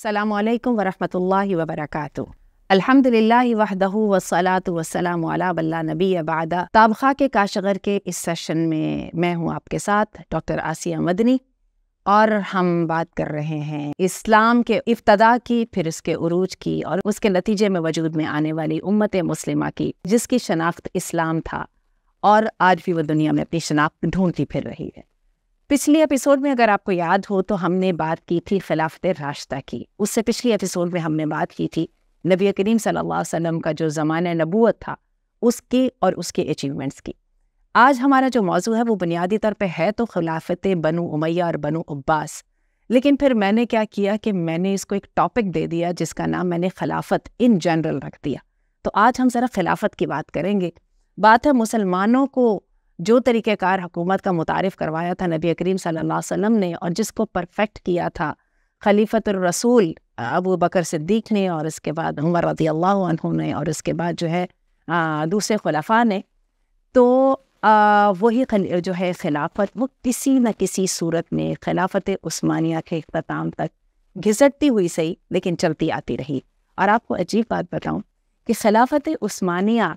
السلام علیکم ورحمۃ اللہ وبرکاتہ۔ الحمدللہ وحدہ والصلاۃ والسلام علی من لا نبی بعد۔ طابخہ کے کاشغر کے اس سیشن میں ہوں آپ کے ساتھ ڈاکٹر آسیہ مدنی، اور ہم بات کر رہے ہیں اسلام کے ابتدا کی، پھر اس کے عروج کی، اور اس کے نتیجے میں وجود میں آنے والی امت مسلمہ کی، جس کی شناخت اسلام تھا اور آج بھی وہ دنیا میں اپنی شناخت ڈھونڈتی پھر رہی ہے۔ پچھلی ایپیسوڈ میں اگر آپ کو یاد ہو تو ہم نے بات کی تھی خلافت راشدہ کی۔ اس سے پچھلی ایپیسوڈ میں ہم نے بات کی تھی نبی کریم صلی اللہ علیہ وسلم کا جو زمانہ نبوت تھا اس کی اور اس کے اچیومنٹس کی۔ آج ہمارا جو موضوع ہے وہ بنیادی طور پہ ہے تو خلافت بنو امیہ اور بنو عباس، لیکن پھر میں نے کیا کیا کہ میں نے اس کو ایک ٹاپک دے دیا جس کا نام میں نے خلافت ان جنرل رکھ دیا۔ تو آج ہم ذرا خلافت کی بات کریں گے۔ بات ہے مسلمانوں کو جو طریقہ کار حکومت کا متعارف کروایا تھا نبی کریم صلی اللہ علیہ وسلم نے، اور جس کو پرفیکٹ کیا تھا خلیفۃ الرسول ابو بکر صدیق نے، اور اس کے بعد عمر رضی اللہ عنہ نے، اور اس کے بعد جو ہے دوسرے خلفاء نے، تو وہی جو ہے خلافت وہ کسی نہ کسی صورت میں خلافت عثمانیہ کے اختتام تک گھسٹتی ہوئی صحیح لیکن چلتی آتی رہی۔ اور آپ کو عجیب بات بتاؤں کہ خلافت عثمانیہ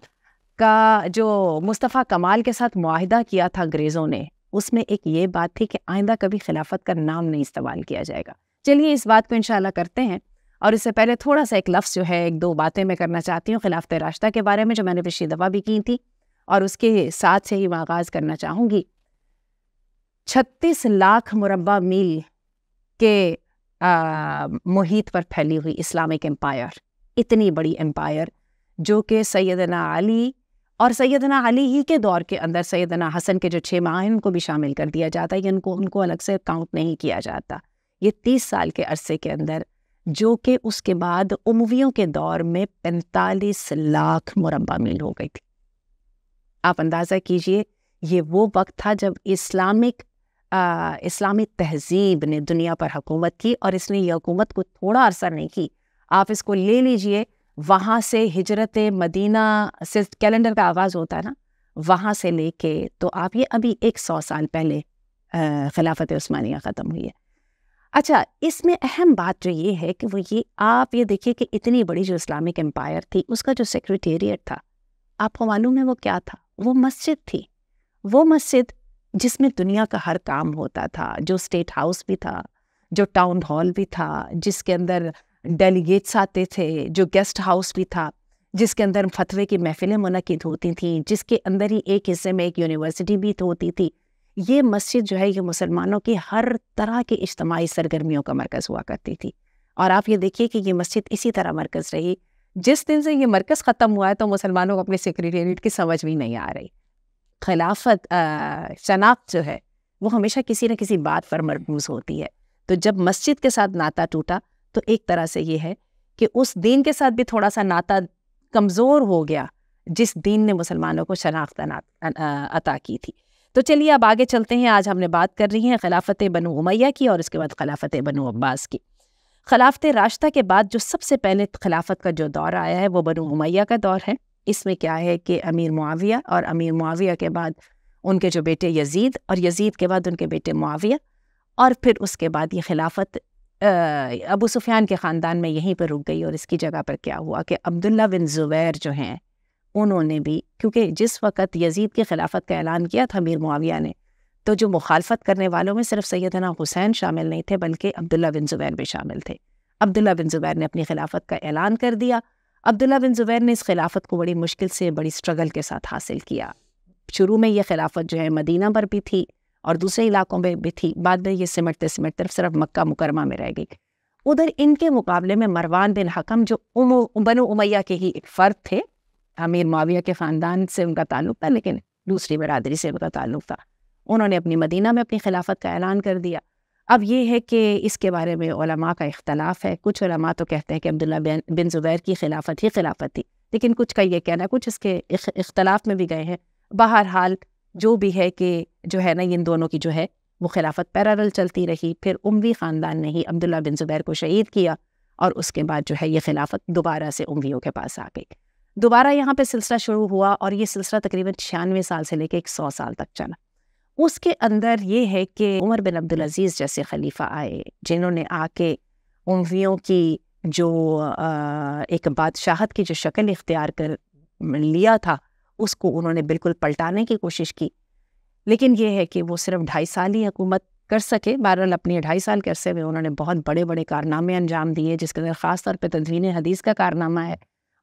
کا جو مصطفیٰ کمال کے ساتھ معاہدہ کیا تھا انگریزوں نے، اس میں ایک یہ بات تھی کہ آئندہ کبھی خلافت کا نام نہیں استعمال کیا جائے گا۔ چلیے اس بات کو انشاءاللہ کرتے ہیں، اور اس سے پہلے تھوڑا سا ایک لفظ جو ہے، ایک دو باتیں میں کرنا چاہتی ہوں خلافت راشدہ کے بارے میں، جو میں نے پچھلی دفعہ بھی کی تھی، اور اس کے ساتھ سے ہی میں آغاز کرنا چاہوں گی۔ 36 لاکھ مربع میل کے محیط پر پھیلی ہوئی اسلامک امپائر، اتنی بڑی امپائر جو کہ سیدنا علی اور سیدنا علی ہی کے دور کے اندر سیدنا حسن کے جو 6 ماہ ہیں ان کو بھی شامل کر دیا جاتا ہے، یا ان کو الگ سے کاؤنٹ نہیں کیا جاتا۔ یہ 30 سال کے عرصے کے اندر، جو کہ اس کے بعد امویوں کے دور میں 45 لاکھ مربع میل ہو گئی تھی۔ آپ اندازہ کیجئے، یہ وہ وقت تھا جب اسلامی تہذیب نے دنیا پر حکومت کی، اور اس نے یہ حکومت کو تھوڑا عرصہ نہیں کی۔ آپ اس کو لے لیجئے، وہاں سے ہجرت مدینہ سے کیلنڈر کا آغاز ہوتا ہے نا، وہاں سے لے کے تو آپ یہ ابھی 100 سال پہلے خلافت عثمانیہ ختم ہوئی ہے۔ اچھا، اس میں اہم بات جو یہ ہے کہ وہ آپ یہ دیکھیے کہ اتنی بڑی جو اسلامک امپائر تھی، اس کا جو سیکریٹریٹ تھا، آپ کو معلوم ہے وہ کیا تھا؟ وہ مسجد تھی۔ وہ مسجد جس میں دنیا کا ہر کام ہوتا تھا، جو اسٹیٹ ہاؤس بھی تھا، جو ٹاؤن ہال بھی تھا، جس کے اندر ڈیلیگیٹس آتے تھے، جو گیسٹ ہاؤس بھی تھا، جس کے اندر فتوے کی محفلیں منعقد ہوتی تھیں، جس کے اندر ہی ایک حصے میں ایک یونیورسٹی بھی ہوتی تھی۔ یہ مسجد جو ہے یہ مسلمانوں کی ہر طرح کی اجتماعی سرگرمیوں کا مرکز ہوا کرتی تھی۔ اور آپ یہ دیکھیے کہ یہ مسجد اسی طرح مرکز رہی۔ جس دن سے یہ مرکز ختم ہوا ہے تو مسلمانوں کو اپنے سیکریٹریٹ کی سمجھ بھی نہیں آ رہی۔ خلافت شناخت جو ہے وہ ہمیشہ کسی نہ کسی بات پر مرکوز ہوتی ہے۔ تو جب مسجد کے ساتھ ناطا ٹوٹا تو ایک طرح سے یہ ہے کہ اس دین کے ساتھ بھی تھوڑا سا ناطا کمزور ہو گیا جس دین نے مسلمانوں کو شناخت عطا کی تھی۔ تو چلیے اب آگے چلتے ہیں۔ آج ہم نے بات کر رہی ہیں خلافت بنو امیہ کی، اور اس کے بعد خلافت بنو عباس کی۔ خلافت راشدہ کے بعد جو سب سے پہلے خلافت کا جو دور آیا ہے وہ بنو امیہ کا دور ہے۔ اس میں کیا ہے کہ امیر معاویہ، اور امیر معاویہ کے بعد ان کے جو بیٹے یزید، اور یزید کے بعد ان کے بیٹے معاویہ، اور پھر اس کے بعد یہ خلافت ابو سفیان کے خاندان میں یہیں پر رک گئی۔ اور اس کی جگہ پر کیا ہوا کہ عبداللہ بن زبیر جو ہیں انہوں نے بھی، کیونکہ جس وقت یزید کی خلافت کا اعلان کیا تھا امیر معاویہ نے، تو جو مخالفت کرنے والوں میں صرف سیدنا حسین شامل نہیں تھے بلکہ عبداللہ بن زبیر بھی شامل تھے۔ عبداللہ بن زبیر نے اپنی خلافت کا اعلان کر دیا۔ عبداللہ بن زبیر نے اس خلافت کو بڑی مشکل سے، بڑی سٹرگل کے ساتھ حاصل کیا۔ شروع میں یہ خلافت جو ہے مدینہ پر بھی تھی اور دوسرے علاقوں میں بھی تھی، بعد میں یہ سمٹتے سمٹتے صرف مکہ مکرمہ میں رہ گئی۔ ادھر ان کے مقابلے میں مروان بن حکم جو بنو امیہ کے ہی ایک فرد تھے، امیر معاویہ کے خاندان سے ان کا تعلق تھا لیکن دوسری برادری سے ان کا تعلق تھا، انہوں نے اپنی مدینہ میں اپنی خلافت کا اعلان کر دیا۔ اب یہ ہے کہ اس کے بارے میں علماء کا اختلاف ہے۔ کچھ علماء تو کہتے ہیں کہ عبداللہ بن زبیر کی خلافت ہی خلافت تھی، لیکن کچھ کا یہ کہنا ہے، کچھ اس کے اختلاف میں بھی گئے ہیں۔ بہرحال جو بھی ہے کہ جو ہے نا، ان دونوں کی جو ہے وہ خلافت پیرالل چلتی رہی۔ پھر اموی خاندان نے ہی عبداللہ بن زبیر کو شہید کیا، اور اس کے بعد جو ہے یہ خلافت دوبارہ سے امویوں کے پاس آ گئی۔ دوبارہ یہاں پہ سلسلہ شروع ہوا، اور یہ سلسلہ تقریباً 96 سال سے لے کے 100 سال تک چلا۔ اس کے اندر یہ ہے کہ عمر بن عبدالعزیز جیسے خلیفہ آئے، جنہوں نے آ کے امویوں کی جو ایک بادشاہت کی جو شکل اختیار کر لیا تھا اس کو انہوں نے بالکل پلٹانے کی کوشش کی، لیکن یہ ہے کہ وہ صرف 2.5 سال ہی حکومت کر سکے۔ بہرحال اپنے 2.5 سال کے عرصے میں انہوں نے بہت بڑے بڑے کارنامے انجام دیے، جس کے اندر خاص طور پہ تدوین حدیث کا کارنامہ ہے،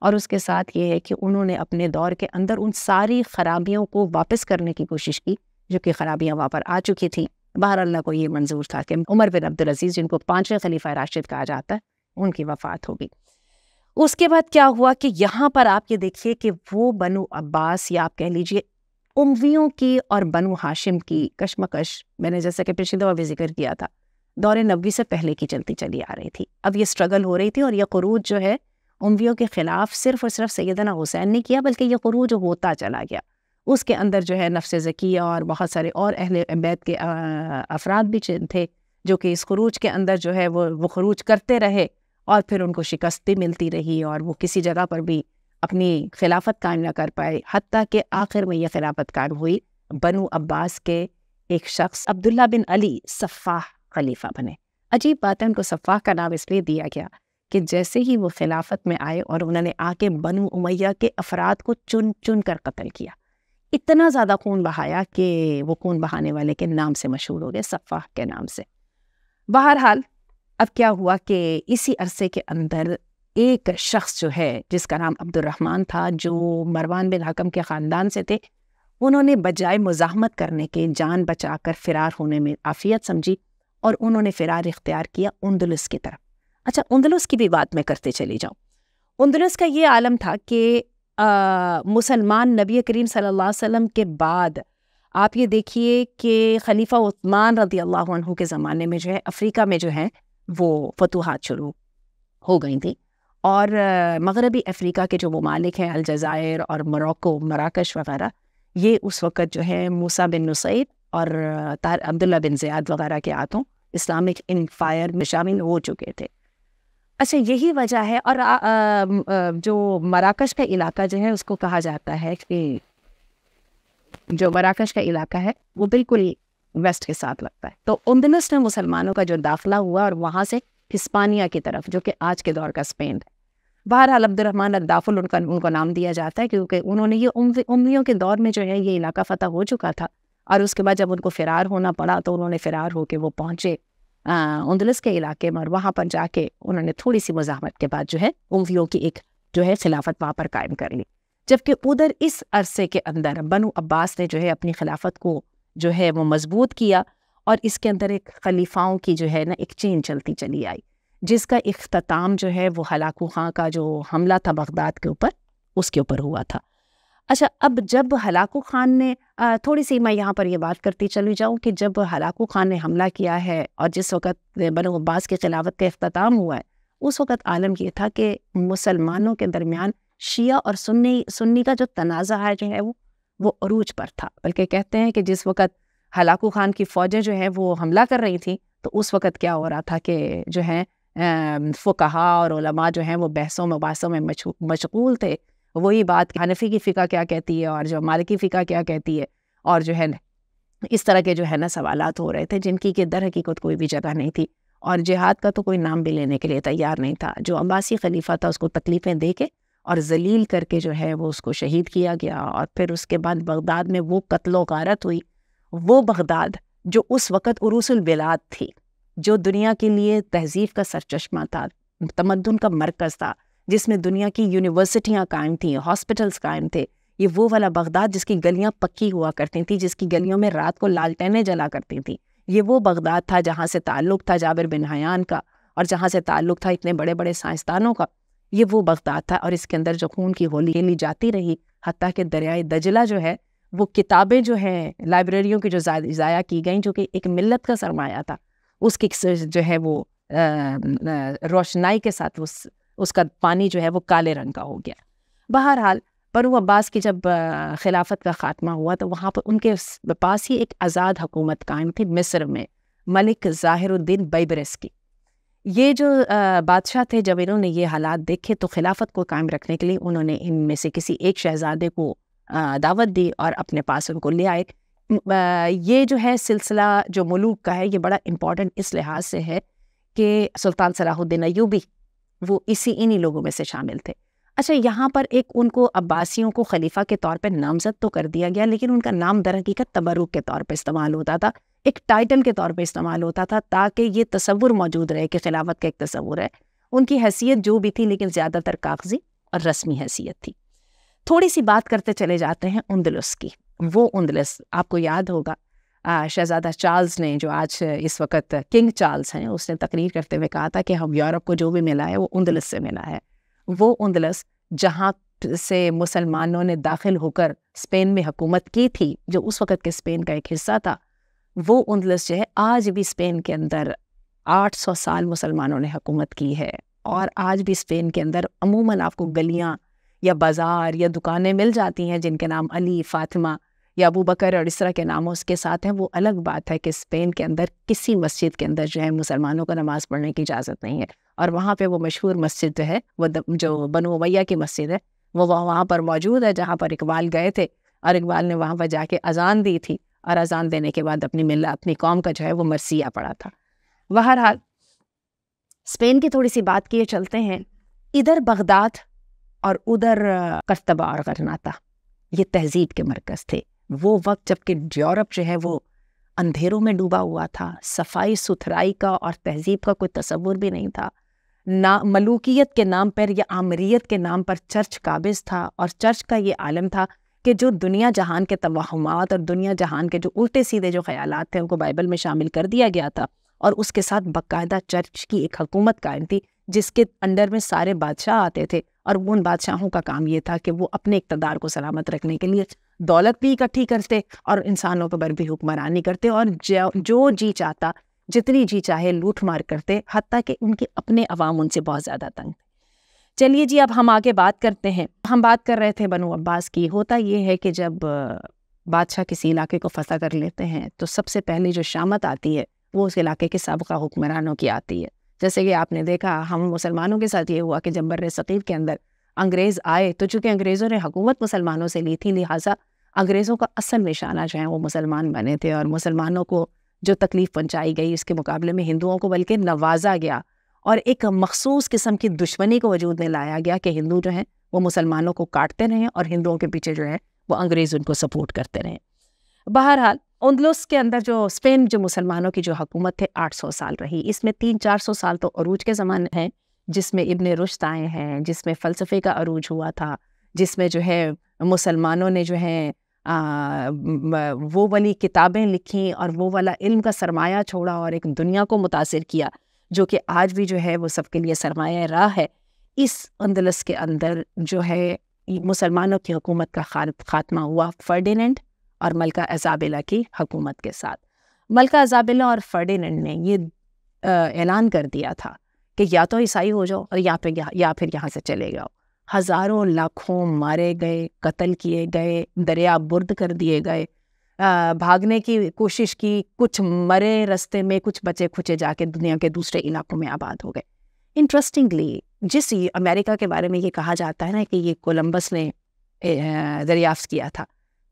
اور اس کے ساتھ یہ ہے کہ انہوں نے اپنے دور کے اندر ان ساری خرابیوں کو واپس کرنے کی کوشش کی جو کہ خرابیاں وہاں پر آ چکی تھیں۔ بہرحال اللہ کو یہ منظور تھا کہ عمر بن عبدالعزیز، جن کو 5ویں خلیفہ راشد کہا جاتا ہے، ان کی وفات ہوگی۔ اس کے بعد کیا ہوا کہ یہاں پر آپ یہ دیکھیے کہ وہ بنو عباس یا آپ کہہ لیجئے امویوں کی اور بنو ہاشم کی کشمکش، میں نے جیسے کہ پچھلی دفعہ بھی ذکر کیا تھا، دور نبوی سے پہلے کی چلتی چلی آ رہی تھی۔ اب یہ سٹرگل ہو رہی تھی، اور یہ خروج جو ہے امویوں کے خلاف صرف اور صرف سیدنا حسین نے کیا، بلکہ یہ خروج ہوتا چلا گیا۔ اس کے اندر جو ہے نفس زکیہ اور بہت سارے اور اہل بیت کے افراد بھی تھے جو کہ اس خروج کے اندر جو ہے وہ خروج کرتے رہے، اور پھر ان کو شکست بھی ملتی رہی، اور وہ کسی جگہ پر بھی اپنی خلافت قائم نہ کر پائے، حتیٰ کہ آخر میں یہ خلافت قائم ہوئی بنو عباس کے ایک شخص عبداللہ بن علی صفاح خلیفہ بنے۔ عجیب بات ہے، ان کو صفاح کا نام اس لیے دیا گیا کہ جیسے ہی وہ خلافت میں آئے اور انہوں نے آ کے بنو امیہ کے افراد کو چن چن کر قتل کیا، اتنا زیادہ خون بہایا کہ وہ خون بہانے والے کے نام سے مشہور ہو گئے، صفاح کے نام سے۔ بہرحال اب کیا ہوا کہ اسی عرصے کے اندر ایک شخص جو ہے جس کا نام عبد الرحمن تھا، جو مروان بن حکم کے خاندان سے تھے، انہوں نے بجائے مزاحمت کرنے کے جان بچا کر فرار ہونے میں عافیت سمجھی، اور انہوں نے فرار اختیار کیا اندلس کی طرف۔ اچھا، اندلس کی بھی بات میں کرتے چلی جاؤں۔ اندلس کا یہ عالم تھا کہ مسلمان نبی کریم صلی اللہ علیہ وسلم کے بعد آپ یہ دیکھیے کہ خلیفہ عثمان رضی اللہ عنہ کے زمانے میں جو ہے افریقہ میں جو ہے وہ فتوحات شروع ہو گئی تھیں، اور مغربی افریقہ کے جو ممالک ہیں الجزائر اور موروکو، مراکش وغیرہ، یہ اس وقت جو ہے موسیٰ بن نصیر اور عبداللہ بن زیاد وغیرہ کے ہاتھوں اسلامک انفائر میں شامل ہو چکے تھے۔ اچھا، یہی وجہ ہے، اور جو مراکش کا علاقہ جو ہے اس کو کہا جاتا ہے کہ جو مراکش کا علاقہ ہے وہ بالکل ویسٹ کے ساتھ لگتا ہے۔ تو اندلس میں مسلمانوں کا جو داخلہ ہوا، اور وہاں سے ہسپانیہ کی طرف، جو کہ آج کے دور کا اسپین ہے۔ بہرحال عبد الرحمن الدافل ان کا نام دیا جاتا ہے، کیونکہ انہوں نے یہ امویوں کے دور میں جو ہے یہ علاقہ فتح ہو چکا تھا، اور اس کے بعد جب ان کو فرار ہونا پڑا تو انہوں نے فرار ہو کے وہ پہنچے اندلس کے علاقے میں، اور وہاں پر جا کے انہوں نے تھوڑی سی مزاحمت کے بعد جو ہے امویوں کی ایک جو ہے خلافت وہاں پر قائم کر لی۔ جبکہ ادھر اس عرصے کے اندر بنو عباس نے جو ہے اپنی خلافت کو جو ہے وہ مضبوط کیا، اور اس کے اندر ایک خلیفاؤں کی جو ہے نا ایک چین چلتی چلی آئی، جس کا اختتام جو ہے وہ ہلاکو خان کا جو حملہ تھا بغداد کے اوپر، اس کے اوپر ہوا تھا۔ اچھا، اب جب ہلاکو خان نے تھوڑی سی میں یہاں پر یہ بات کرتی چلی جاؤں کہ جب ہلاکو خان نے حملہ کیا ہے اور جس وقت بنو عباس کی خلافت کا اختتام ہوا ہے، اس وقت عالم یہ تھا کہ مسلمانوں کے درمیان شیعہ اور سنی کا جو تنازع ہے جو ہے وہ عروج پر تھا۔ بلکہ کہتے ہیں کہ جس وقت ہلاکو خان کی فوجیں جو ہیں وہ حملہ کر رہی تھیں، تو اس وقت کیا ہو رہا تھا کہ جو ہے فقہا اور علماء جو ہیں وہ بحثوں مباحثوں میں مشغول تھے۔ وہی بات حنفی کی فقہ کیا کہتی ہے اور جو مالکی فقہ کیا کہتی ہے، اور جو ہے اس طرح کے جو ہے نا سوالات ہو رہے تھے جن کی کہ در حقیقت کوئی بھی جگہ نہیں تھی، اور جہاد کا تو کوئی نام بھی لینے کے لیے تیار نہیں تھا۔ جو عباسی خلیفہ تھا اس کو تکلیفیں دے کے اور ذلیل کر کے جو ہے وہ اس کو شہید کیا گیا، اور پھر اس کے بعد بغداد میں وہ قتل و غارت ہوئی۔ وہ بغداد جو اس وقت عروس البلاد تھی، جو دنیا کے لیے تہذیب کا سرچشمہ تھا، تمدن کا مرکز تھا، جس میں دنیا کی یونیورسٹیاں قائم تھیں، ہاسپٹلز قائم تھے، یہ وہ والا بغداد جس کی گلیاں پکی ہوا کرتی تھیں، جس کی گلیوں میں رات کو لالٹینیں جلا کرتی تھیں، یہ وہ بغداد تھا جہاں سے تعلق تھا جابر بن حیان کا، اور جہاں سے تعلق تھا اتنے بڑے بڑے سائنسدانوں کا۔ یہ وہ بغداد تھا، اور اس کے اندر جو خون کی ہولی کھیلی جاتی رہی، حتیٰ کہ دریائے دجلہ جو ہے وہ کتابیں جو ہیں لائبریریوں کی جو ضائع کی گئیں، جو کہ ایک ملت کا سرمایہ تھا، اس کی جو ہے وہ روشنائی کے ساتھ اس کا پانی جو ہے وہ کالے رنگ کا ہو گیا۔ بہرحال بنو عباس کی جب خلافت کا خاتمہ ہوا تو وہاں پر ان کے پاس ہی ایک آزاد حکومت قائم تھی مصر میں، ملک ظاہر الدین بیبرس کی۔ یہ جو بادشاہ تھے، جب انہوں نے یہ حالات دیکھے تو خلافت کو قائم رکھنے کے لیے انہوں نے ان میں سے کسی ایک شہزادے کو دعوت دی اور اپنے پاس ان کو لے آئے۔ یہ جو ہے سلسلہ جو ملوک کا ہے یہ بڑا امپورٹنٹ اس لحاظ سے ہے کہ سلطان صلاح الدین ایوبی وہ انہی لوگوں میں سے شامل تھے۔ اچھا، یہاں پر ایک ان کو عباسیوں کو خلیفہ کے طور پہ نامزد تو کر دیا گیا، لیکن ان کا نام در حقیقت تبرک کے طور پہ استعمال ہوتا تھا، ایک ٹائٹل کے طور پہ استعمال ہوتا تھا، تاکہ یہ تصور موجود رہے کہ خلافت کا ایک تصور ہے۔ ان کی حیثیت جو بھی تھی لیکن زیادہ تر کاغذی اور رسمی حیثیت تھی۔ تھوڑی سی بات کرتے چلے جاتے ہیں اندلس کی۔ وہ اندلس آپ کو یاد ہوگا، شہزادہ چارلز نے، جو آج اس وقت کنگ چارلز ہیں، اس نے تقریر کرتے ہوئے کہا تھا کہ ہم یورپ کو جو بھی ملا ہے وہ اندلس سے ملا ہے۔ وہ اندلس جہاں سے مسلمانوں نے داخل ہو کر اسپین میں حکومت کی تھی، جو اس وقت کے اسپین کا ایک حصہ تھا، وہ اندلس جو ہے آج بھی اسپین کے اندر 800 سال مسلمانوں نے حکومت کی ہے، اور آج بھی اسپین کے اندر عموماً آپ کو گلیاں یا بازار یا دکانیں مل جاتی ہیں جن کے نام علی، فاطمہ یا ابو بکر اور اس طرح کے ناموں اس کے ساتھ ہیں۔ وہ الگ بات ہے کہ اسپین کے اندر کسی مسجد کے اندر جو ہے مسلمانوں کو نماز پڑھنے کی اجازت نہیں ہے، اور وہاں پہ وہ مشہور مسجد جو ہے، وہ جو بنو امیہ کی مسجد ہے، وہ وہاں پر موجود ہے، جہاں پر اقبال گئے تھے، اور اقبال نے وہاں پر جا کے اذان دی تھی، اور اذان دینے کے بعد اپنی ملت، اپنی قوم کا جو ہے وہ مرثیہ پڑھا تھا۔ بہرحال اسپین کی تھوڑی سی بات کیے چلتے ہیں۔ ادھر بغداد اور ادھر قرطبہ اور غرناطہ یہ تہذیب کے مرکز تھے۔ وہ وقت جب کہ یورپ جو ہے وہ اندھیروں میں ڈوبا ہوا تھا، صفائی ستھرائی کا اور تہذیب کا کوئی تصور بھی نہیں تھا، نہ ملوکیت کے نام پر یا آمریت کے نام پر چرچ قابض تھا، اور چرچ کا یہ عالم تھا کہ جو دنیا جہان کے توہمات اور دنیا جہان کے جو الٹے سیدھے جو خیالات تھے ان کو بائبل میں شامل کر دیا گیا تھا، اور اس کے ساتھ باقاعدہ چرچ کی ایک حکومت قائم تھی جس کے انڈر میں سارے بادشاہ آتے تھے، اور ان بادشاہوں کا کام یہ تھا کہ وہ اپنے اقتدار کو سلامت رکھنے کے لیے دولت بھی اکٹھی کرتے اور انسانوں پر بھی حکمرانی کرتے، اور جو جی چاہتا جتنی جی چاہے لوٹ مار کرتے، حتیٰ کہ ان کے اپنے عوام ان سے بہت زیادہ تنگ تھے۔ چلیے جی، اب ہم آگے بات کرتے ہیں۔ ہم بات کر رہے تھے بنو عباس کی۔ ہوتا یہ ہے کہ جب بادشاہ کسی علاقے کو فتح کر لیتے ہیں تو سب سے پہلے جو شامت آتی ہے وہ اس علاقے کے سابقہ حکمرانوں کی آتی ہے۔ جیسے کہ آپ نے دیکھا، ہم مسلمانوں کے ساتھ یہ ہوا کہ جب بر صغیر کے اندر انگریز آئے تو چونکہ انگریزوں نے حکومت مسلمانوں سے لی تھی، لہٰذا انگریزوں کا اصل نشانہ جو ہے وہ مسلمان بنے تھے، اور مسلمانوں کو جو تکلیف پہنچائی گئی اس کے مقابلے میں ہندوؤں کو بلکہ نوازا گیا، اور ایک مخصوص قسم کی دشمنی کو وجود میں لایا گیا کہ ہندو جو ہیں وہ مسلمانوں کو کاٹتے رہے اور ہندوؤں کے پیچھے جو ہے وہ انگریز ان کو سپورٹ کرتے رہے۔ بہرحال اندلس کے اندر جو اسپین جو مسلمانوں کی جو حکومت تھے 800 سال رہی۔ اس میں 300-400 سال تو عروج کے زمانے ہیں، جس میں ابن رشد آئے ہیں، جس میں فلسفے کا عروج ہوا تھا، جس میں جو ہے مسلمانوں نے جو ہے وہ والی کتابیں لکھیں اور وہ والا علم کا سرمایہ چھوڑا اور ایک دنیا کو متاثر کیا جو کہ آج بھی جو ہے وہ سب کے لیے سرمایہ راہ ہے۔ اس اندلس کے اندر جو ہے مسلمانوں کی حکومت کا خاتمہ ہوا فرڈینینڈ اور ملکہ ایزابیلا کی حکومت کے ساتھ۔ ملکہ ایزابیلا اور فرڈینینڈ نے یہ اعلان کر دیا تھا کہ یا تو عیسائی ہو جاؤ اور یا پھر یہاں سے چلے جاؤ۔ ہزاروں لاکھوں مارے گئے، قتل کیے گئے، دریا برد کر دیے گئے، بھاگنے کی کوشش کی، کچھ مرے رستے میں، کچھ بچے کھچے جا کے دنیا کے دوسرے علاقوں میں آباد ہو گئے۔ انٹرسٹنگلی جس امریکہ کے بارے میں یہ کہا جاتا ہے نا کہ یہ کولمبس نے دریافت کیا تھا،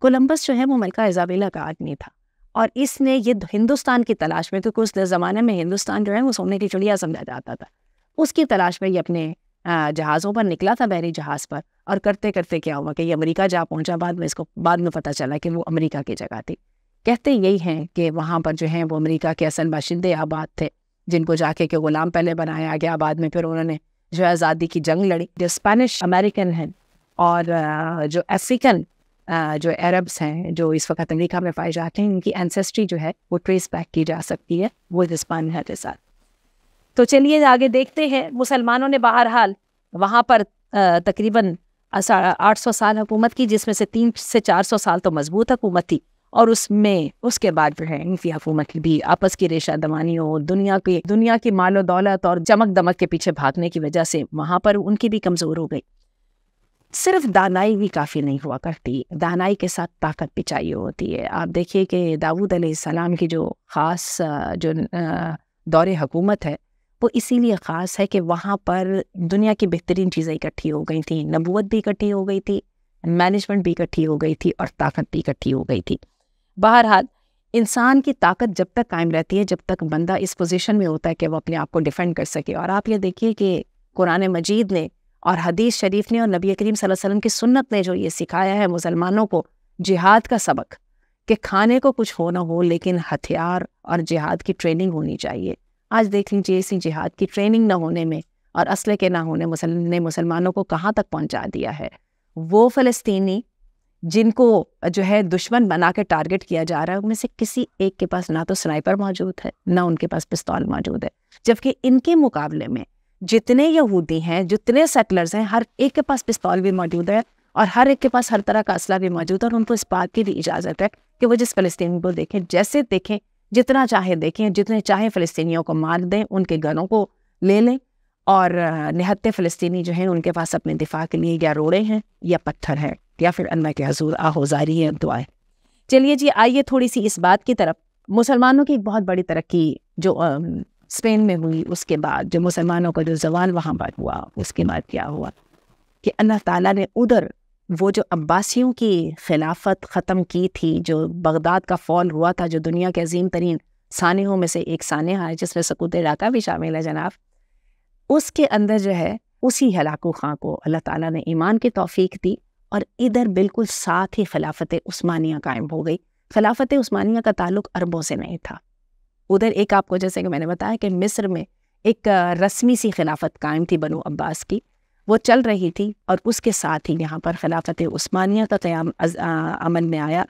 کولمبس جو ہے وہ ملکہ ایزابیلا کا آدمی تھا، اور اس نے یہ ہندوستان کی تلاش میں، کیونکہ اس زمانے میں ہندوستان جو ہے وہ سونے کی چڑیا سمجھا جاتا تھا، اس کی تلاش میں یہ اپنے جہازوں پر نکلا تھا، بحری جہاز پر، اور کرتے کرتے کیا ہوا کہ یہ امریکہ جا پہنچا۔ بعد میں پتہ چلا کہ وہ امریکہ کی جگہ تھی۔ کہتے یہی ہیں کہ وہاں پر جو ہیں وہ امریکہ کے اصل باشندے آباد تھے، جن کو جا کے غلام پہلے بنایا گیا، بعد میں پھر انہوں نے جو آزادی کی جنگ لڑی۔ جو اسپینش امریکن ہیں اور جو افریقن جو عربس ہیں جو اس وقت امریکہ میں پائے جاتے ہیں، ان کی اینسیسٹری جو ہے وہ ٹریس بیک کی جا سکتی ہے وہ ہسپانیہ کے ساتھ۔ تو چلیے آگے دیکھتے ہیں۔ مسلمانوں نے بہرحال وہاں پر تقریباً 800 سال حکومت کی، جس میں سے 300 سے 400 سال تو مضبوط حکومت تھی، اور اس کے بعد جو ہے ان کی حکومت بھی آپس کی ریشہ دمانیوں، دنیا کی مال و دولت اور چمک دمک کے پیچھے بھاگنے کی وجہ سے وہاں پر ان کی بھی کمزور ہو گئی۔ صرف دانائی بھی کافی نہیں ہوا کرتی، دانائی کے ساتھ طاقت بھی چاہیے ہوتی ہے۔ آپ دیکھیے کہ داؤد علیہ السلام کی جو خاص جو دور حکومت ہے وہ اسی لیے خاص ہے کہ وہاں پر دنیا کی بہترین چیزیں اکٹھی ہو گئی تھیں، نبوت بھی اکٹھی ہو گئی تھی، مینجمنٹ بھی اکٹھی ہو گئی تھی، اور طاقت بھی اکٹھی ہو گئی تھی۔ بہرحال انسان کی طاقت جب تک قائم رہتی ہے جب تک بندہ اس پوزیشن میں ہوتا ہے کہ وہ اپنے آپ کو ڈیفینڈ کر سکے. اور آپ یہ دیکھیے کہ قرآن مجید نے اور حدیث شریف نے اور نبی کریم صلی اللہ علیہ وسلم کی سنت نے جو یہ سکھایا ہے مسلمانوں کو جہاد کا سبق، کہ کھانے کو کچھ ہو نہ ہو لیکن ہتھیار اور جہاد کی ٹریننگ ہونی چاہیے. آج دیکھ لیجیے اسی جہاد کی ٹریننگ نہ ہونے میں اور اسلحے کے نہ ہونے نے مسلمانوں کو کہاں تک پہنچا دیا ہے. وہ فلسطینی جن کو جو ہے دشمن بنا کے ٹارگٹ کیا جا رہا ہے، ان میں سے کسی ایک کے پاس نہ تو سنائپر موجود ہے نہ ان کے پاس پستول موجود ہے، جبکہ ان کے مقابلے میں جتنے یہودی ہیں، جتنے سیٹلرز ہیں، ہر ایک کے پاس پستول بھی موجود ہے اور ہر ایک کے پاس ہر طرح کا اسلحہ بھی موجود ہے. اور ان کو اس بات کی بھی اجازت ہے کہ وہ جس فلسطینی کو دیکھیں، جیسے دیکھیں، جتنا چاہے دیکھیں، جتنے چاہیں فلسطینیوں کو مار دیں، ان کے گنوں کو لے لیں. اور نہتے فلسطینی جو ہیں ان کے پاس اپنے دفاع کے لیے یا روڑے ہیں یا پتھر ہیں یا پھر اللہ کے حضور آہوزاری ہے، دعائیں. چلیے جی، آئیے تھوڑی سی اس بات کی طرف. مسلمانوں کی ایک بہت بڑی ترقی جو اسپین میں ہوئی، اس کے بعد جو مسلمانوں کا جو زوال وہاں پر ہوا، اس کے بعد کیا ہوا کہ اللہ تعالیٰ نے ادھر وہ جو عباسیوں کی خلافت ختم کی تھی، جو بغداد کا فال ہوا تھا، جو دنیا کے عظیم ترین سانحوں میں سے ایک سانحہ ہے جس میں سقوط عراقہ بھی شامل ہے جناب، اس کے اندر جو ہے اسی ہلاکو خاں کو اللہ تعالیٰ نے ایمان کی توفیق دی اور ادھر بالکل ساتھ ہی خلافت عثمانیہ قائم ہو گئی. خلافت عثمانیہ کا تعلق عربوں سے نہیں تھا. ادھر ایک آپ کو جیسے کہ میں نے بتایا کہ مصر میں ایک رسمی سی خلافت قائم تھی بنو عباس کی، وہ چل رہی تھی، اور اس کے ساتھ ہی یہاں پر خلافت عثمانیہ کا قیام عمل میں آیا.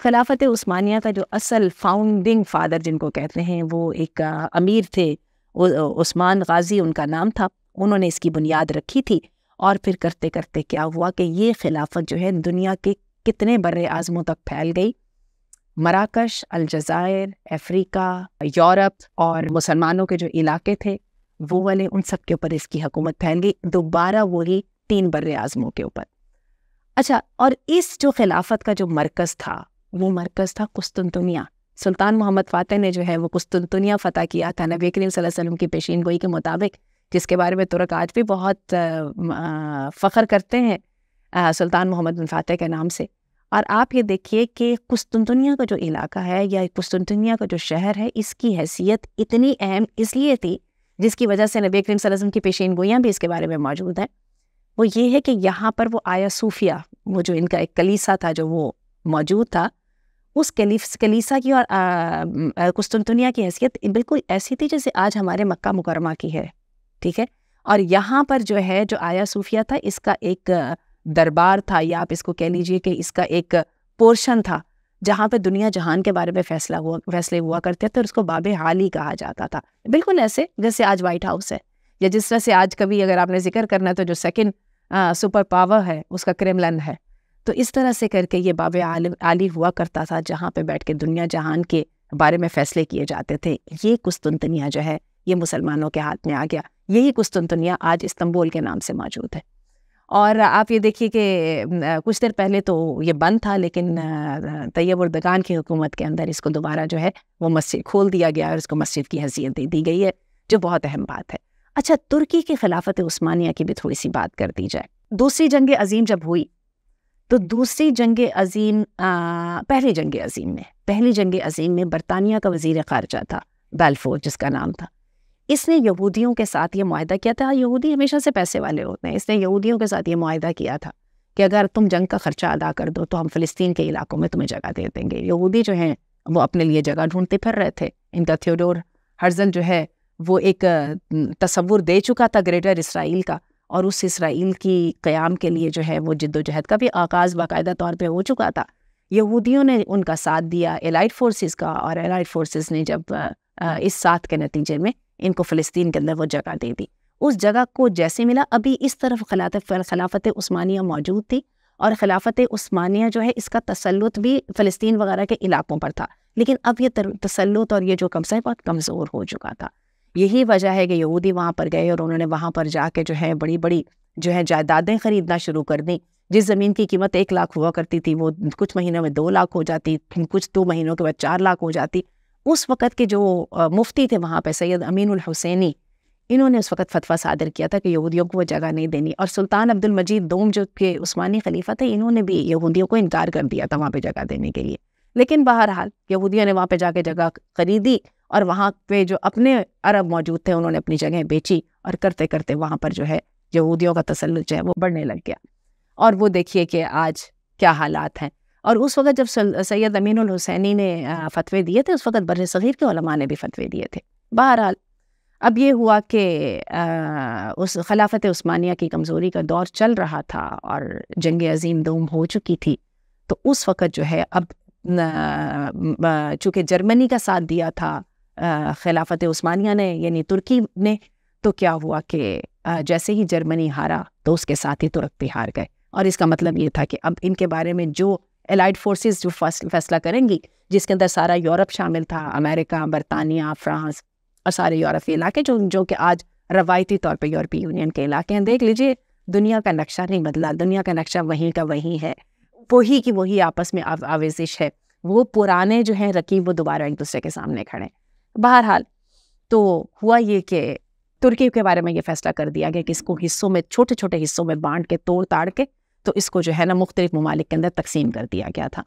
خلافت عثمانیہ کا جو اصل فاؤنڈنگ فادر جن کو کہتے ہیں، وہ ایک امیر تھے، عثمان غازی ان کا نام تھا. انہوں نے اس کی بنیاد رکھی تھی، اور پھر کرتے کرتے کیا ہوا کہ یہ خلافت جو ہے دنیا کے کتنے بر اعظموں تک پھیل گئی. مراکش، الجزائر، افریقہ، یورپ اور مسلمانوں کے جو علاقے تھے وہ والے، ان سب کے اوپر اس کی حکومت پھیل گئی، دوبارہ وہی 3 بر اعظموں کے اوپر. اچھا، اور اس جو خلافت کا جو مرکز تھا وہ مرکز تھا قسطنطنیہ. سلطان محمد فاتح نے جو ہے وہ قسطنطنیہ فتح کیا تھا نبی کریم صلی اللہ علیہ وسلم کی پیشین گوئی کے مطابق، جس کے بارے میں ترک آج بھی بہت فخر کرتے ہیں سلطان محمد بن فاتح کے نام سے. اور آپ یہ دیکھیے کہ قسطنطنیہ کا جو علاقہ ہے یا قسطنطنیہ کا جو شہر ہے، اس کی حیثیت اتنی اہم اس لیے تھی، جس کی وجہ سے نبی کریم صلی اللہ علیہ وسلم کی پیشین گوئیاں بھی اس کے بارے میں موجود ہیں. وہ یہ ہے کہ یہاں پر وہ آیا صوفیہ، وہ جو ان کا ایک کلیسا تھا جو وہ موجود تھا، اس کلیسا کی اور قسطنطنیہ کی حیثیت بالکل ایسی تھی جیسے آج ہمارے مکہ مکرمہ کی ہے، ٹھیک ہے. اور یہاں پر جو ہے جو آیا صوفیہ تھا، اس کا ایک دربار تھا، یا آپ اس کو کہہ لیجئے کہ اس کا ایک پورشن تھا جہاں پہ دنیا جہان کے بارے میں فیصلے ہوا کرتے تھے، اور اس کو باب حالی کہا جاتا تھا. بالکل ایسے جیسے آج وائٹ ہاؤس ہے، یا جس طرح سے آج کبھی اگر آپ نے ذکر کرنا ہے تو جو سیکنڈ سپر پاور ہے اس کا کرملن ہے. تو اس طرح سے کر کے یہ باب عالی ہوا کرتا تھا جہاں پہ بیٹھ کے دنیا جہان کے بارے میں فیصلے کیے جاتے تھے. یہ قسطنطنیہ جو ہے یہ مسلمانوں کے ہاتھ میں آ گیا. یہی قسطنطنیہ آج استنبول کے نام سے موجود ہے. اور آپ یہ دیکھیے کہ کچھ دیر پہلے تو یہ بند تھا، لیکن طیب اردگان کی حکومت کے اندر اس کو دوبارہ جو ہے وہ مسجد کھول دیا گیا اور اس کو مسجد کی حیثیت دے دی گئی ہے، جو بہت اہم بات ہے. اچھا، ترکی کی خلافت عثمانیہ کی بھی تھوڑی سی بات کر دی جائے. دوسری جنگ عظیم جب ہوئی تو دوسری جنگ عظیم پہلی جنگ عظیم میں برطانیہ کا وزیر خارجہ تھا بیلفور، جس کا نام تھا. اس نے یہودیوں کے ساتھ یہ معاہدہ کیا تھا. یہودی ہمیشہ سے پیسے والے ہوتے ہیں. اس نے یہودیوں کے ساتھ یہ معاہدہ کیا تھا کہ اگر تم جنگ کا خرچہ ادا کر دو تو ہم فلسطین کے علاقوں میں تمہیں جگہ دے دیں گے. یہودی جو ہیں وہ اپنے لیے جگہ ڈھونڈتے پھر رہے تھے. ان کا تھیوڈور ہرزل جو ہے وہ ایک تصور دے چکا تھا گریٹر اسرائیل کا، اور اس اسرائیل کی قیام کے لیے جو ہے وہ جد و جہد کا بھی آغاز باقاعدہ طور پہ ہو چکا تھا. یہودیوں نے ان کا ساتھ دیا، الائٹ فورسز کا، اور الائٹ فورسز نے جب اس ساتھ کے نتیجے میں ان کو فلسطین کے اندر وہ جگہ دے دی. اس جگہ کو جیسے ملا، ابھی اس طرف خلافت عثمانیہ موجود تھی، اور خلافت عثمانیہ جو ہے اس کا تسلط بھی فلسطین وغیرہ کے علاقوں پر تھا، لیکن اب یہ تسلط اور یہ جو قبضہ ہے بہت کمزور ہو چکا تھا. یہی وجہ ہے کہ یہودی وہاں پر گئے اور انہوں نے وہاں پر جا کے جو ہے بڑی بڑی جو ہے جائیدادیں خریدنا شروع کر دیں. جس زمین کی قیمت 1 لاکھ ہوا کرتی تھی وہ کچھ مہینوں میں 2 لاکھ ہو جاتی، کچھ 2 مہینوں کے بعد 4 لاکھ ہو جاتی. اس وقت کے جو مفتی تھے وہاں پہ سید امین الحسینی، انہوں نے اس وقت فتویٰ صادر کیا تھا کہ یہودیوں کو وہ جگہ نہیں دینی. اور سلطان عبد المجید دوم جو کہ عثمانی خلیفہ تھے، انہوں نے بھی یہودیوں کو انکار کر دیا تھا وہاں پہ جگہ دینے کے لیے. لیکن بہرحال یہودیوں نے وہاں پہ جا کے جگہ خریدی اور وہاں پہ جو اپنے عرب موجود تھے انہوں نے اپنی جگہ بیچی، اور کرتے کرتے وہاں پر جو ہے یہودیوں کا تسلط جو ہے وہ بڑھنے لگ گیا. اور وہ دیکھیے کہ آج کیا حالات ہیں. اور اس وقت جب سید امین الحسینی نے فتوے دیے تھے، اس وقت بر صغیر کے علماء نے بھی فتوے دیے تھے. بہرحال اب یہ ہوا کہ اس خلافت عثمانیہ کی کمزوری کا دور چل رہا تھا اور جنگ عظیم دوم ہو چکی تھی. تو اس وقت جو ہے اب چونکہ جرمنی کا ساتھ دیا تھا خلافت عثمانیہ نے یعنی ترکی نے، تو کیا ہوا کہ جیسے ہی جرمنی ہارا تو اس کے ساتھ ہی ترک بھی ہار گئے. اور اس کا مطلب یہ تھا کہ اب ان کے بارے میں جو الائڈ فورسز جو فیصلہ کریں گی، جس کے اندر سارا یورپ شامل تھا، امریکہ، برطانیہ، فرانس اور سارے یورپی علاقے جو کہ آج روایتی طور پہ یورپی یونین کے علاقے ہیں. دیکھ لیجئے دنیا کا نقشہ نہیں بدلا، دنیا کا نقشہ وہیں کا وہیں ہے، وہی کی وہی آپس میں آویزش ہے. وہ پرانے جو ہیں رقیب وہ دوبارہ ایک دوسرے کے سامنے کھڑے. بہرحال تو ہوا یہ کہ ترکی کے بارے میں یہ فیصلہ کر دیا گیا کہ اس کو حصوں میں، چھوٹے چھوٹے حصوں میں بانٹ کے توڑ تاڑ کے تو اس کو جو ہے نا مختلف ممالک کے اندر تقسیم کر دیا گیا تھا.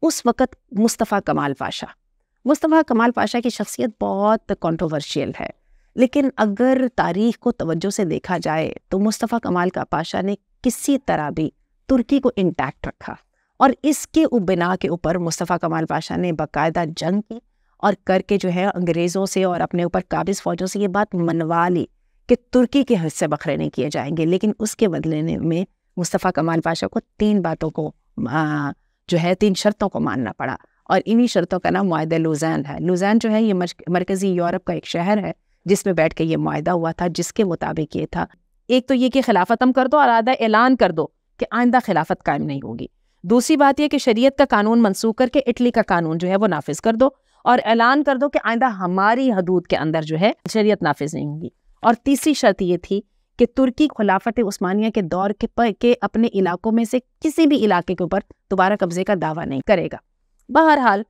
اس وقت مصطفیٰ کمال پاشا کی شخصیت بہت کنٹروورشیل ہے، لیکن اگر تاریخ کو توجہ سے دیکھا جائے تو مصطفیٰ کمال کا پاشا نے کسی طرح بھی ترکی کو انٹیکٹ رکھا، اور اس کے بنا کے اوپر مصطفیٰ کمال پاشا نے باقاعدہ جنگ کی اور کر کے جو ہے انگریزوں سے اور اپنے اوپر قابض فوجوں سے یہ بات منوا لی کہ ترکی کے حصے بکھرے نہیں کیے جائیں گے. لیکن اس کے بدلے میں مصطفیٰ کمال پاشا کو 3 باتوں کو جو ہے 3 شرطوں کو ماننا پڑا، اور انہی شرطوں کا نام معاہدہ لوزان ہے. لوزان جو ہے یہ مرکزی یورپ کا ایک شہر ہے جس میں بیٹھ کے یہ معاہدہ ہوا تھا، جس کے مطابق یہ تھا ایک تو یہ کہ خلافت ہم کر دو اور آدھا اعلان کر دو کہ آئندہ خلافت قائم نہیں ہوگی. دوسری بات یہ کہ شریعت کا قانون منسوخ کر کے اٹلی کا قانون جو ہے وہ نافذ کر دو اور اعلان کر دو کہ آئندہ ہماری حدود کے اندر جو ہے شریعت نافذ نہیں ہوگی. اور تیسری شرط یہ تھی کہ ترکی خلافت عثمانیہ کے دور کے اپنے علاقوں میں سے کسی بھی علاقے کے اوپر دوبارہ قبضے کا دعویٰ نہیں کرے گا. بہرحال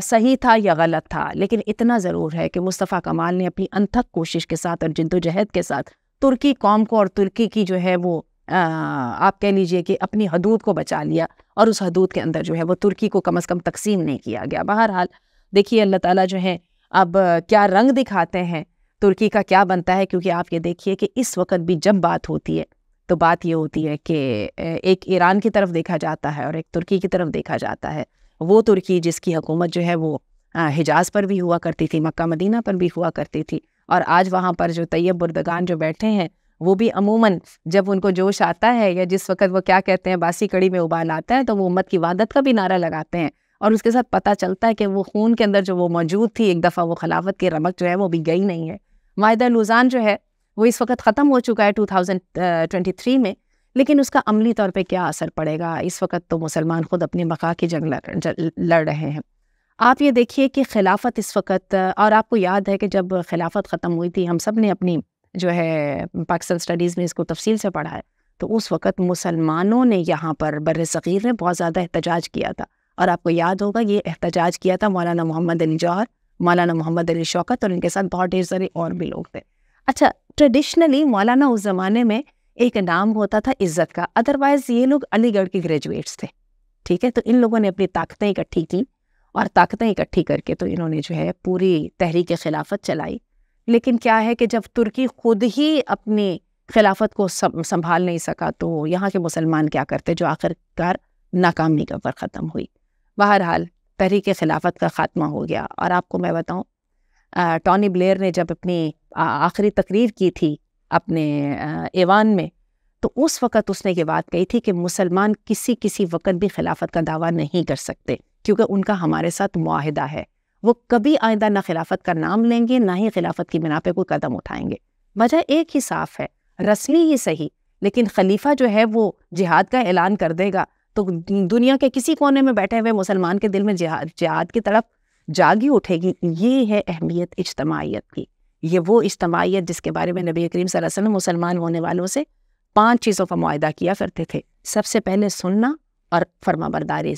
صحیح تھا یا غلط تھا، لیکن اتنا ضرور ہے کہ مصطفیٰ کمال نے اپنی انتھک کوشش کے ساتھ اور جد و جہد کے ساتھ ترکی قوم کو اور ترکی کی جو ہے وہ آپ کہہ لیجئے کہ اپنی حدود کو بچا لیا، اور اس حدود کے اندر جو ہے وہ ترکی کو کم از کم تقسیم نہیں کیا گیا. بہرحال دیکھیے اللہ تعالیٰ جو ہے اب کیا رنگ دکھاتے ہیں، ترکی کا کیا بنتا ہے. کیونکہ آپ یہ دیکھیے کہ اس وقت بھی جب بات ہوتی ہے تو بات یہ ہوتی ہے کہ ایک ایران کی طرف دیکھا جاتا ہے اور ایک ترکی کی طرف دیکھا جاتا ہے. وہ ترکی جس کی حکومت جو ہے وہ حجاز پر بھی ہوا کرتی تھی، مکہ مدینہ پر بھی ہوا کرتی تھی، اور آج وہاں پر جو طیب بردگان جو بیٹھے ہیں وہ بھی عموماً جب ان کو جوش آتا ہے یا جس وقت وہ کیا کہتے ہیں باسی کڑی میں ابال آتا ہے تو وہ امت کی وحدت کا بھی نعرہ لگاتے ہیں، اور اس کے ساتھ پتہ چلتا ہے کہ وہ خون کے اندر جو وہ موجود تھی ایک دفعہ وہ خلافت کی رمق جو ہے وہ بھی گئی نہیں ہے. معاہدہ لوزان جو ہے وہ اس وقت ختم ہو چکا ہے 2023 میں، لیکن اس کا عملی طور پہ کیا اثر پڑے گا؟ اس وقت تو مسلمان خود اپنی بقا کی جنگ لڑ رہے ہیں. آپ یہ دیکھیے کہ خلافت اس وقت، اور آپ کو یاد ہے کہ جب خلافت ختم ہوئی تھی ہم سب نے اپنی جو ہے پاکستان اسٹڈیز میں اس کو تفصیل سے پڑھا ہے، تو اس وقت مسلمانوں نے یہاں پر بر صغیر میں بہت زیادہ احتجاج کیا تھا. اور آپ کو یاد ہوگا یہ احتجاج کیا تھا مولانا محمد علی جوہر، مولانا محمد علی شوکت، اور ان کے ساتھ بہت ڈھیر سارے اور بھی لوگ تھے. اچھا، ٹریڈیشنلی مولانا اس زمانے میں ایک نام ہوتا تھا عزت کا، ادروائز یہ لوگ علی گڑھ کے گریجویٹس تھے، ٹھیک ہے. تو ان لوگوں نے اپنی طاقتیں اکٹھی کی، اور طاقتیں اکٹھی کر کے تو انہوں نے جو ہے پوری تحریک خلافت چلائی. لیکن کیا ہے کہ جب ترکی خود ہی اپنی خلافت کو سنبھال نہیں سکا تو یہاں کے مسلمان کیا کرتے، جو آخر کار ناکامی کا پر ختم ہوئی. بہرحال تحریک خلافت کا خاتمہ ہو گیا. اور آپ کو میں بتاؤں، ٹونی بلیئر نے جب اپنی آخری تقریر کی تھی اپنے ایوان میں، تو اس وقت اس نے یہ بات کہی تھی کہ مسلمان کسی وقت بھی خلافت کا دعویٰ نہیں کر سکتے، کیونکہ ان کا ہمارے ساتھ معاہدہ ہے. وہ کبھی آئندہ نہ خلافت کا نام لیں گے، نہ ہی خلافت کی بنا پہ کوئی قدم اٹھائیں گے. وجہ ایک ہی صاف ہے، رسمی ہی صحیح، لیکن خلیفہ جو ہے وہ جہاد کا اعلان کر دے گا تو دنیا کے کسی کونے میں بیٹھے ہوئے مسلمان کے دل میں جہاد کی طرف جاگی اٹھے گی. یہ ہے اہمیت اجتماعیت کی. یہ وہ اجتماعیت جس کے بارے میں نبی کریم صلی اللہ علیہ وسلم مسلمان ہونے والوں سے 5 چیزوں کا معاہدہ کیا کرتے تھے. سب سے پہلے سننا اور فرما برداری،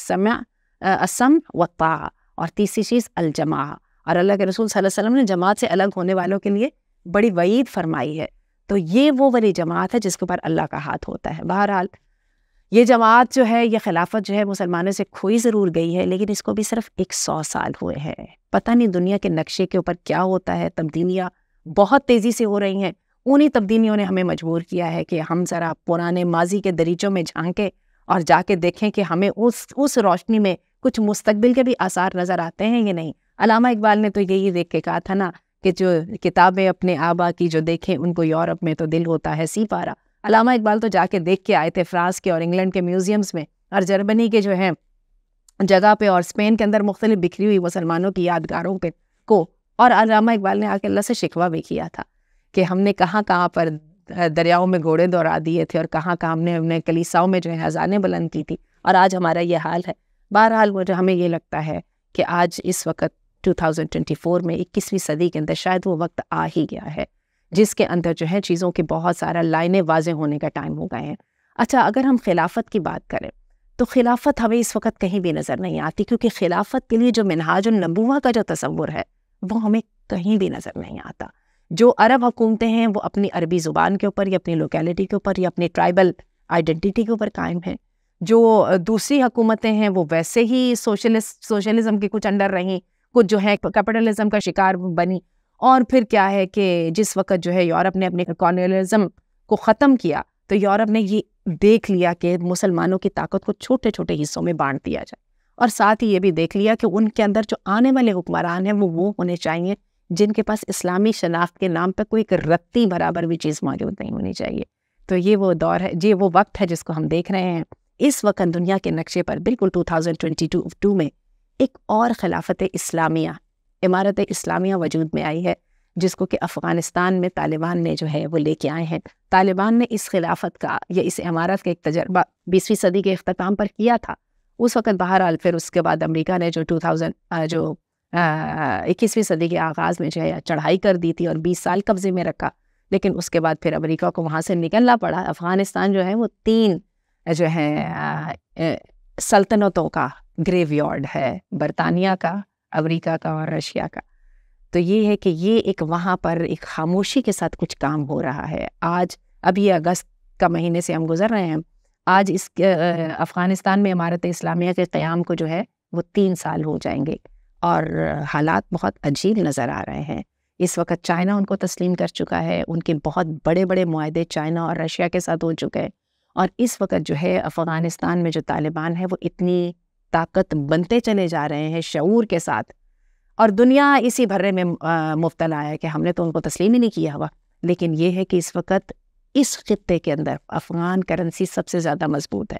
السمع والطاعہ، اور تیسری چیز الجماعہ. اور اللہ کے رسول صلی اللہ علیہ وسلم نے جماعت سے الگ ہونے والوں کے لیے بڑی وعید فرمائی ہے. تو یہ وہ والی جماعت ہے جس کے اوپر اللہ کا ہاتھ ہوتا ہے. بہرحال یہ جماعت جو ہے، یہ خلافت جو ہے مسلمانوں سے کھوئی ضرور گئی ہے، لیکن اس کو بھی صرف 100 سال ہوئے ہیں۔ پتہ نہیں دنیا کے نقشے کے اوپر کیا ہوتا ہے، تبدیلیاں بہت تیزی سے ہو رہی ہیں۔ انہی تبدیلیوں نے ہمیں مجبور کیا ہے کہ ہم ذرا پرانے ماضی کے دریچوں میں جھانکیں اور جا کے دیکھیں کہ ہمیں اس روشنی میں کچھ مستقبل کے بھی آثار نظر آتے ہیں یا نہیں۔ علامہ اقبال نے تو یہی دیکھ کے کہا تھا نا کہ جو کتابیں اپنے آبا کی جو دیکھیں ان کو یورپ میں تو دل ہوتا ہے سی پارا۔ علامہ اقبال تو جا کے دیکھ کے آئے تھے فرانس کے اور انگلینڈ کے میوزیمز میں اور جرمنی کے جو ہیں جگہ پہ اور اسپین کے اندر مختلف بکھری ہوئی مسلمانوں کی یادگاروں پہ کو، اور علامہ اقبال نے آ کے اللہ سے شکوہ بھی کیا تھا کہ ہم نے کہاں کہاں پر دریاؤں میں گھوڑے دوڑا دیے تھے اور کہاں کہاں ہم نے کلیساؤں میں جو ہے اذانیں بلند کی تھی، اور آج ہمارا یہ حال ہے۔ بہرحال وہ جو ہمیں یہ لگتا ہے کہ آج اس وقت 2024 میں 21ویں صدی کے اندر شاید وہ وقت آ ہی گیا ہے جس کے اندر جو ہے چیزوں کی بہت سارا لائنیں واضح ہونے کا ٹائم ہو گئے ہیں۔ اچھا، اگر ہم خلافت کی بات کریں تو خلافت ہمیں اس وقت کہیں بھی نظر نہیں آتی، کیونکہ خلافت کے لیے جو منہاج النبوہ کا جو تصور ہے وہ ہمیں کہیں بھی نظر نہیں آتا۔ جو عرب حکومتیں ہیں وہ اپنی عربی زبان کے اوپر یا اپنی لوکیلٹی کے اوپر یا اپنی ٹرائبل آئیڈینٹی کے اوپر قائم ہیں۔ جو دوسری حکومتیں ہیں وہ ویسے ہی سوشلزم کے کچھ انڈر رہیں، کچھ جو ہے کیپٹلزم کا شکار بنی، اور پھر کیا ہے کہ جس وقت جو ہے یورپ نے اپنے کالونیلزم کو ختم کیا تو یورپ نے یہ دیکھ لیا کہ مسلمانوں کی طاقت کو چھوٹے چھوٹے حصوں میں بانٹ دیا جائے، اور ساتھ ہی یہ بھی دیکھ لیا کہ ان کے اندر جو آنے والے حکمران ہیں وہ ہونے چاہیے جن کے پاس اسلامی شناخت کے نام پہ کوئی ایک رتی برابر بھی چیز موجود نہیں ہونی چاہیے۔ تو یہ وہ دور ہے، یہ وہ وقت ہے جس کو ہم دیکھ رہے ہیں۔ اس وقت دنیا کے نقشے پر بالکل 2022 میں ایک اور خلافت اسلامیہ، امارت اسلامیہ وجود میں آئی ہے، جس کو کہ افغانستان میں طالبان نے جو ہے وہ لے کے آئے ہیں۔ طالبان نے اس خلافت کا یا اس امارت کا ایک تجربہ 20ویں صدی کے اختتام پر کیا تھا اس وقت۔ بہرحال پھر اس کے بعد امریکہ نے جو 21ویں صدی کے آغاز میں جو ہے چڑھائی کر دی تھی اور 20 سال قبضے میں رکھا، لیکن اس کے بعد پھر امریکہ کو وہاں سے نکلنا پڑا۔ افغانستان جو ہے وہ 3 جو ہے سلطنتوں کا گریو یارڈ ہے، برطانیہ کا، امریکہ کا اور رشیا کا۔ تو یہ ہے کہ یہ ایک وہاں پر ایک خاموشی کے ساتھ کچھ کام ہو رہا ہے۔ آج اب یہ اگست کا مہینے سے ہم گزر رہے ہیں، آج اس افغانستان میں امارت اسلامیہ کے قیام کو جو ہے وہ 3 سال ہو جائیں گے، اور حالات بہت عجیب نظر آ رہے ہیں۔ اس وقت چائنا ان کو تسلیم کر چکا ہے، ان کے بہت بڑے بڑے معاہدے چائنا اور رشیا کے ساتھ ہو چکے ہیں، اور اس وقت جو ہے افغانستان میں جو طالبان ہے وہ اتنی طاقت بنتے چلے جا رہے ہیں شعور کے ساتھ، اور دنیا اسی بھرے میں مبتلا ہے کہ ہم نے تو ان کو تسلیم ہی نہیں کیا ہوا۔ لیکن یہ ہے کہ اس وقت اس خطے کے اندر افغان کرنسی سب سے زیادہ مضبوط ہے،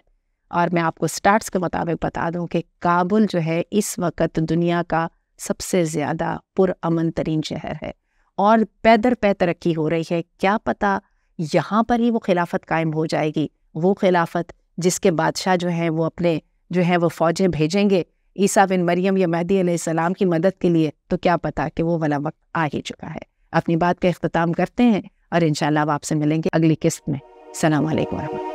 اور میں آپ کو سٹارٹس کے مطابق بتا دوں کہ کابل جو ہے اس وقت دنیا کا سب سے زیادہ پرامن ترین شہر ہے، اور پے در پے ترقی ہو رہی ہے۔ کیا پتہ یہاں پر ہی وہ خلافت قائم ہو جائے گی، وہ خلافت جس کے بادشاہ جو ہیں وہ اپنے جو ہیں وہ فوجیں بھیجیں گے عیسیٰ بن مریم یا مہدی علیہ السلام کی مدد کے لیے، تو کیا پتہ کہ وہ والا وقت آ ہی چکا ہے۔ اپنی بات کا اختتام کرتے ہیں اور انشاءاللہ اب آپ سے ملیں گے اگلی قسط میں۔ السلام علیکم ورحمۃ اللہ۔